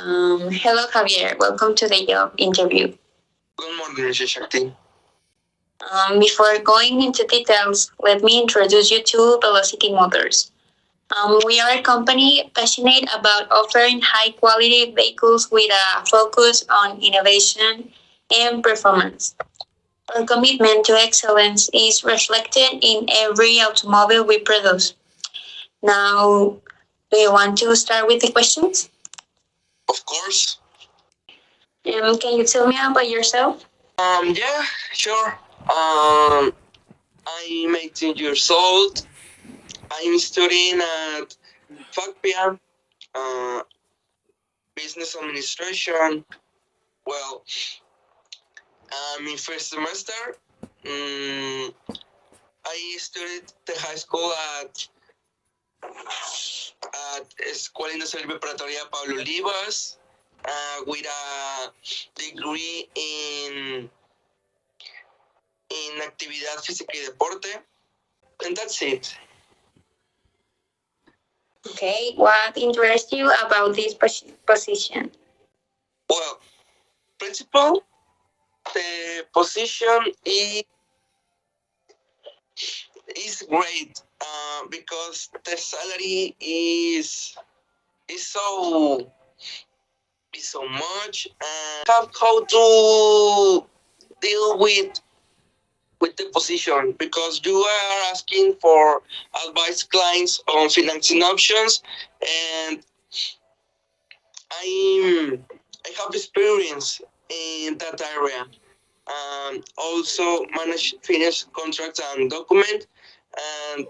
Hello, Javier. Welcome to the job interview. Good morning, Mr. Shakti. Before going into details, let me introduce you to Velocity Motors. We are a company passionate about offering high quality vehicles with a focus on innovation and performance. Our commitment to excellence is reflected in every automobile we produce. Now, do you want to start with the questions? Of course. Can you tell me about yourself? Yeah, sure. I'm 18 years old. I'm studying at FACPIA, Business Administration. Well, I'm in first semester. I studied the high school at Escuela Industrial Preparatoria Pablo Olivas with a degree in actividad física y deporte. And that's it. Okay, what interests you about this position? Well, principal, the position is great because the salary is so much, and have how to deal with the position because you are asking for advice clients on financing options, and I have experience in that area. Also manage finish contracts and document, and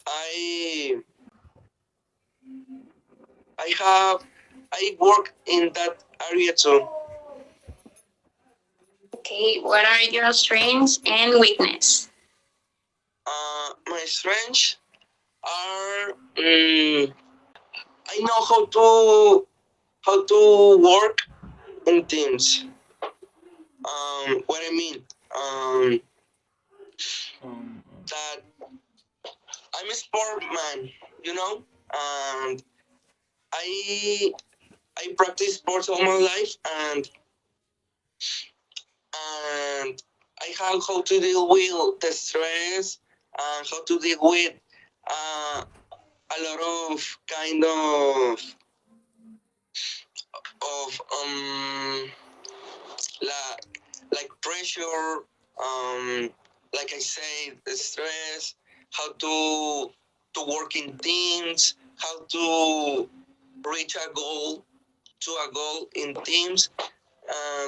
I I work in that area too. Okay, what are your strengths and weakness? My strengths are I know how to work in teams. What I mean, that I'm a sport man, you know, and I practice sports all my life, and I have how to deal with the stress and how to deal with a lot of kind of like pressure, like I say, the stress, how to work in teams, how to reach a goal in teams,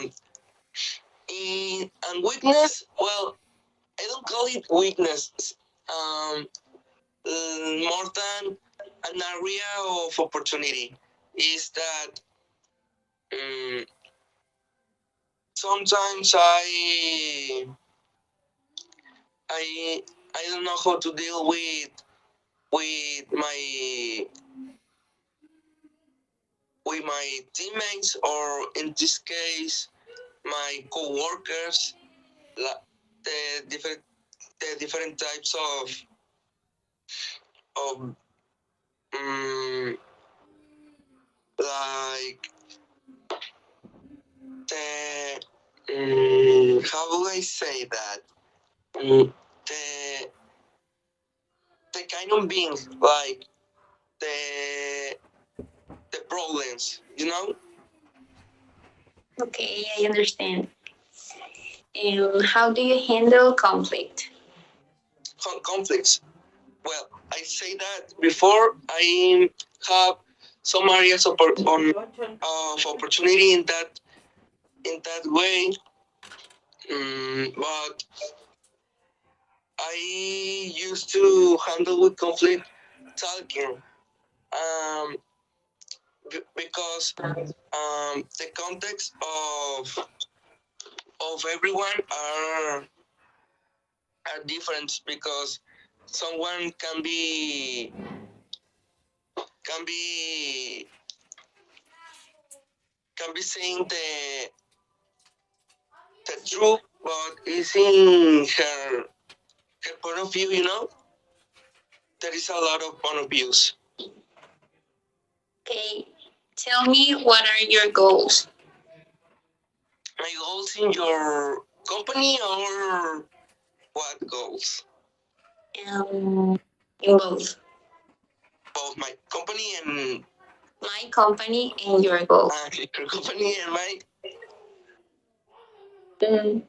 and weakness. Well, I don't call it weakness. More than an area of opportunity is that sometimes I I don't know how to deal with my teammates, or in this case my co-workers, the different types of like the how do I say that, the kind of beings, like the problems, you know. Okay, I understand. How do you handle conflict? Conflicts. Well, I say that before I have some areas of opportunity in that way, but I used to handle with conflict talking, because the context of everyone are different, because someone can be saying the truth, but it's in her point of view, you know. There is a lot of point of views. Okay, Tell me, what are your goals? My goals in your company or what goals? In both Both my company and my company and your goals. your company and my. Mm,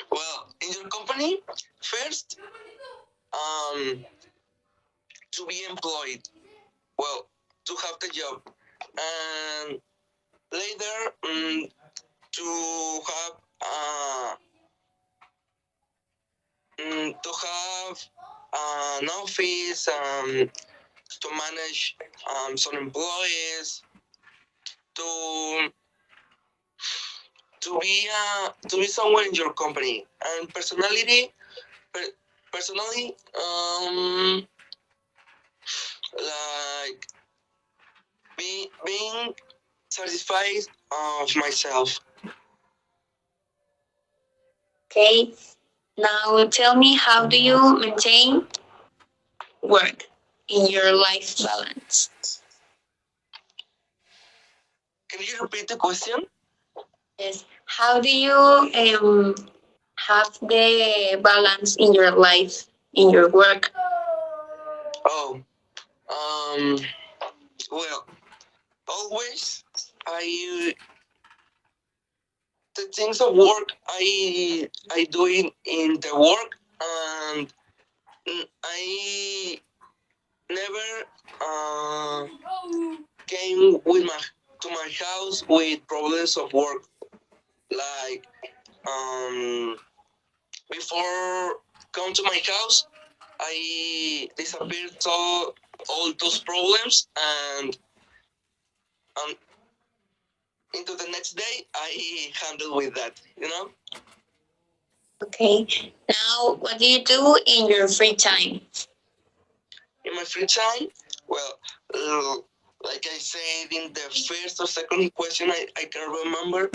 Well, in your company, first, to be employed. Well, to have the job, and later to have an office, to manage some employees, to to be somewhere in your company, and personally, like being satisfied of myself. okay. Now tell me, how do you maintain work in your life balance? Can you repeat the question? Yes. How do you have the balance in your life, in your work? Oh, um, well, always I the things of work I do in the work, and I never came with my to my house with problems of work, like before come to my house I disappeared all those problems, and um, into the next day I handle with that, you know. Okay. Now, what do you do in your free time? In my free time, well, uh, like I said in the first or second question, I can remember.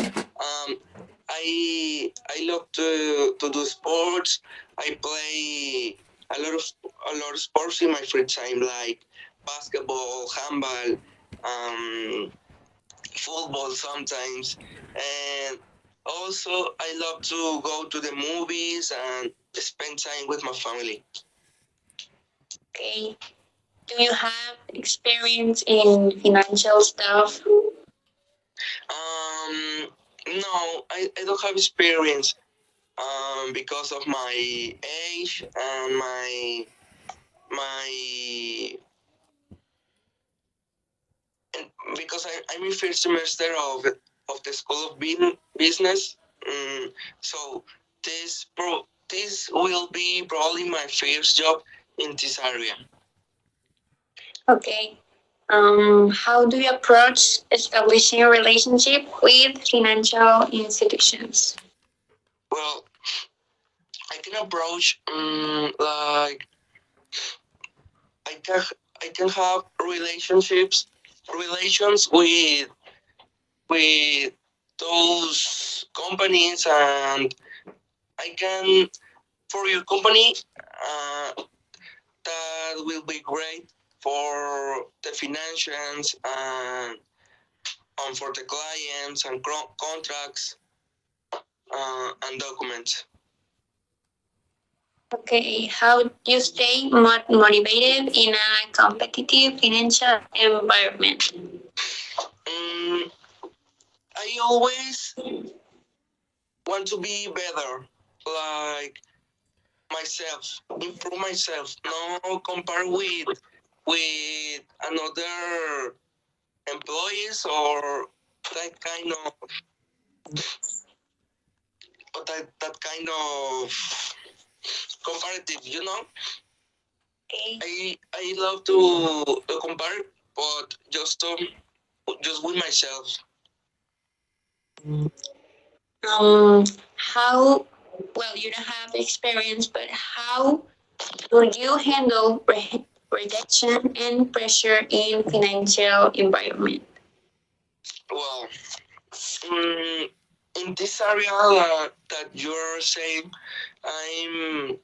I love to do sports. I play a lot of sports in my free time, like basketball, handball, um, football sometimes, and also I love to go to the movies and spend time with my family. Okay. Do you have experience in financial stuff? No, I don't have experience because of my age and my and because I'm in first semester of the school of business. So this will be probably my first job in this area. Okay. How do you approach establishing a relationship with financial institutions? Well, I can approach like I can I can have relations with those companies, and I can for your company that will be great for the financials and for the clients and contracts and documents. Okay. How do you stay motivated in a competitive financial environment? Mm, I always want to be better, like myself, improve myself, no compare with another employees or that kind of that kind of comparative, you know. Okay. I love to compare, but just with myself. How, well, you don't have experience, but how would you handle rejection and pressure in financial environment? Well, mm, in this area that you're saying, I'm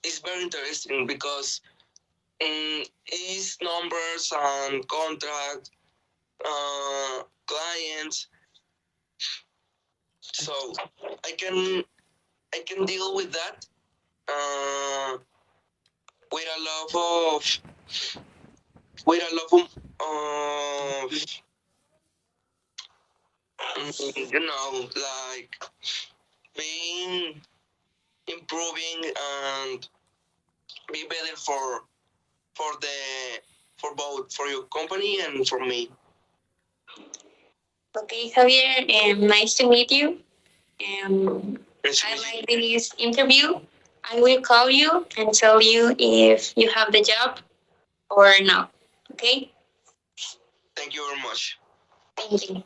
it's very interesting because is numbers and contract, clients. So I can I can deal with that with a lot of with a lot of like being improving and be better for the for both for your company and for me. Okay, Javier, nice to meet you. Nice to I meet you. like this interview. I will call you and tell you if you have the job or not. Okay? Thank you very much. Thank you.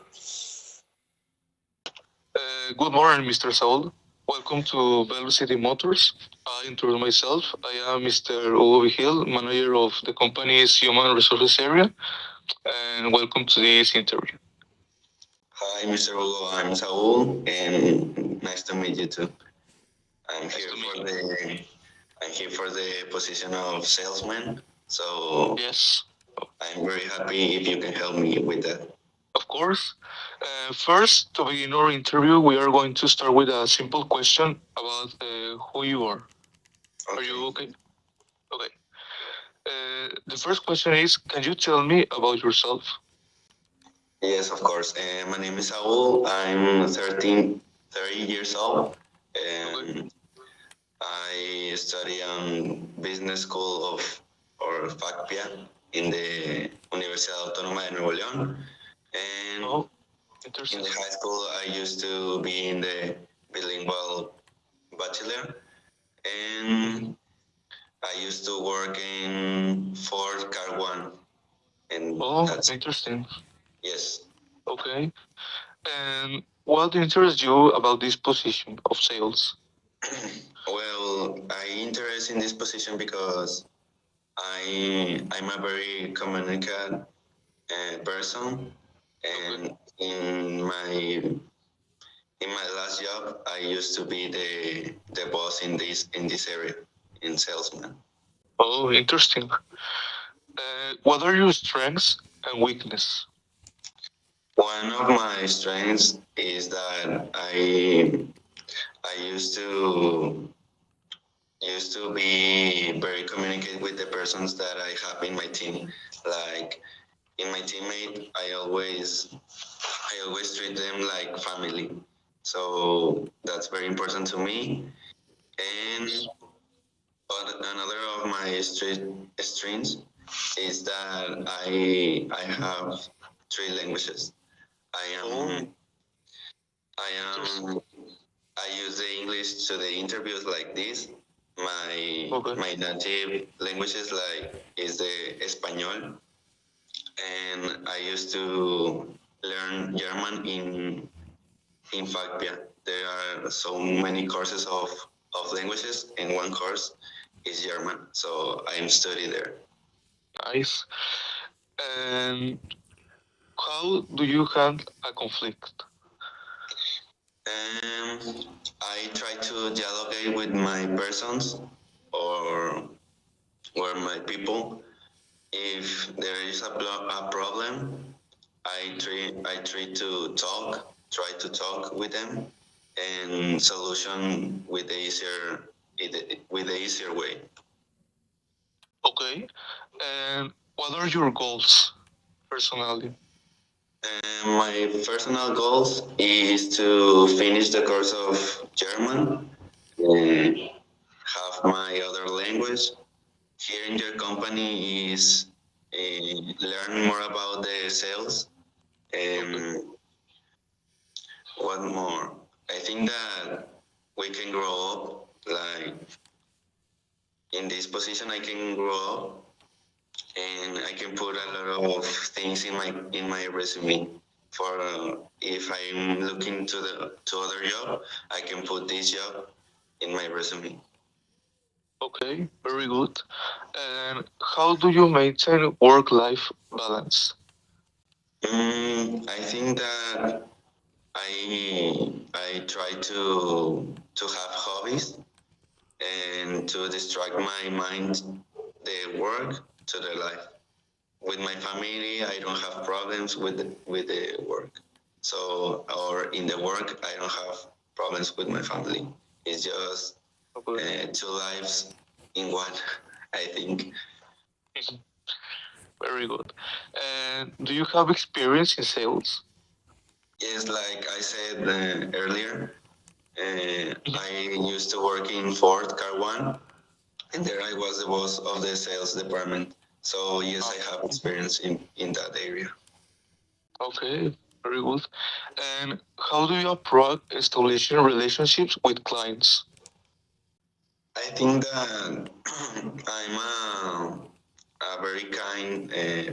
Good morning, Mr. Saul. Welcome to Velocity Motors. I introduce myself. I am Mr. Hugo Vigil, manager of the company's human resources area, and welcome to this interview. Hi, Mr. Hugo. I'm Saul, and nice to meet you too. I'm Nice here to meet for you. the I'm here for the position of salesman. So Yes, I'm very happy if you can help me with that. of course. First, to begin our interview, we are going to start with a simple question about who you are. Are you okay? Okay. The first question is, can you tell me about yourself? Yes, of course. My name is Saul. I'm 30 years old, Okay. and I study on business school of or FACPIA in the Universidad Autónoma de Nuevo León, and Oh, in interesting. the high school, I used to be in the bilingual bachelor, and I used to work in Ford Car One, and Oh, that's interesting. yes. Okay. And what interests you about this position of sales? Well, I interest in this position because I'm a very communicative person, and in my last job, I used to be the boss in this area in salesman. Oh, interesting. What are your strengths and weakness? One of my strengths is that I used to be very communicate with the persons that I have in my team. Like in my teammate, I always treat them like family. So that's very important to me. And but another of my strengths is that I have three languages. I Oh, am I interesting. am I use the English to the interviews like this. Okay. My native language is the Espanol, and I used to learn German in FACPIA. There are so many courses of languages, and one course is German. So I'm studying there. Nice. And how do you handle a conflict? I try to dialogue with my persons or my people. If there is a problem, try to talk with them and solution with the easier way. Okay. And what are your goals personally? My personal goals is to finish the course of German and have my other language. Here in your company is learn more about the sales Okay. and what more. I think that we can grow up like in this position. I can grow up and I can put a lot of things in my resume. For if I'm looking to other job, I can put this job in my resume. Okay. Very good. And how do you maintain work-life balance? I think that I try to have hobbies and to distract my mind the the work to the life. With my family, I don't have problems with the work. So, or in the work, I don't have problems with my family. It's just two lives in one, I think. Very good. And do you have experience in sales? Yes, like I said earlier, I used to work in Ford Car One, and there I was the boss of the sales department. So yes, I have experience in that area. Okay, very good. And how do you approach establishing relationships with clients? I think that I'm a very kind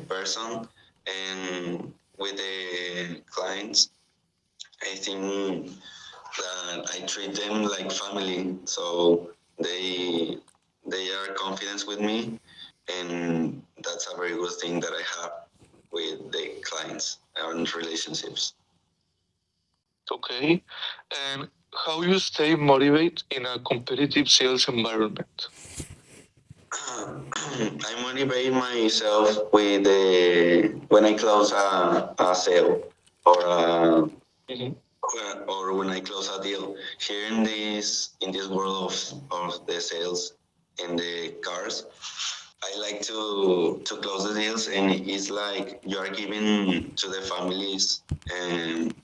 person, and with the clients, I think that I treat them like family. So they are confident with me, and that's a very good thing that I have with the clients and relationships. Okay. And how you stay motivated in a competitive sales environment? I motivate myself with when I close a sale or a, or when I close a deal. Here in this world of the sales in the cars, I like to close the deals, and it's like you are giving to the families and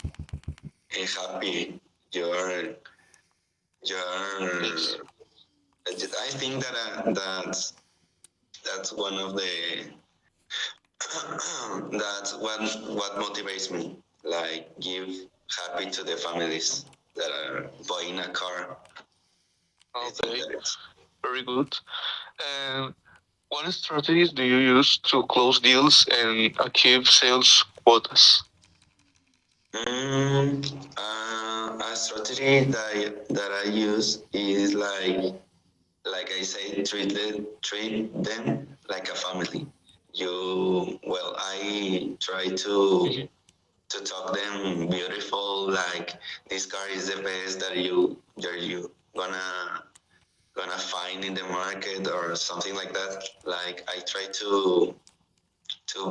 happy. You are. I think that that's one of the that's what motivates me. Like give happy to the families that are buying a car. Okay, very good. And what strategies do you use to close deals and achieve sales quotas? A strategy that I use is like I say, treat them like a family. I try to talk them beautiful, like this car is the best that you gonna find in the market or something like that. Like I try to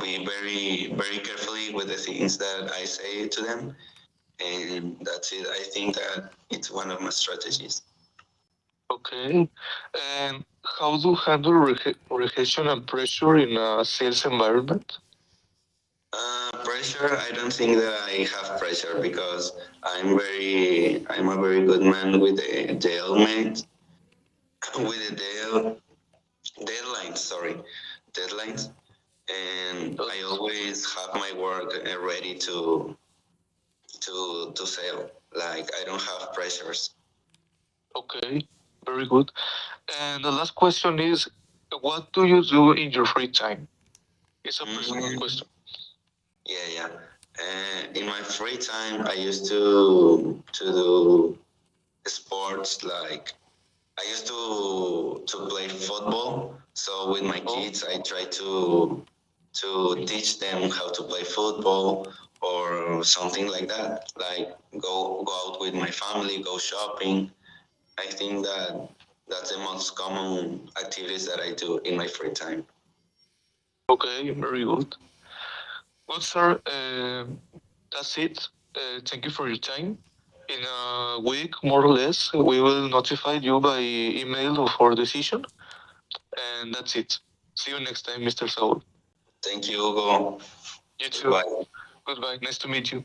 be very carefully with the things that I say to them, and that's it. I think that it's one of my strategies. Okay. And how do you handle rejection and pressure in a sales environment? Pressure. I don't think that I have pressure because I'm a very good man with the element, with the deadlines. Sorry, deadlines, and I always have my work ready to sell. Like I don't have pressures. Okay, very good. And the last question is, what do you do in your free time? It's a personal question. Yeah. In my free time, I used to do sports. Like I used to play football. So with my kids, I try to teach them how to play football or something like that. Like go out with my family, go shopping. I think that that's the most common activities that I do in my free time. Okay, very good. Well, sir, that's it. Thank you for your time. In a week, more or less, we will notify you by email of our decision. And that's it. See you next time, Mr. Saul. Thank you, Hugo. You too. Goodbye. Goodbye. Nice to meet you.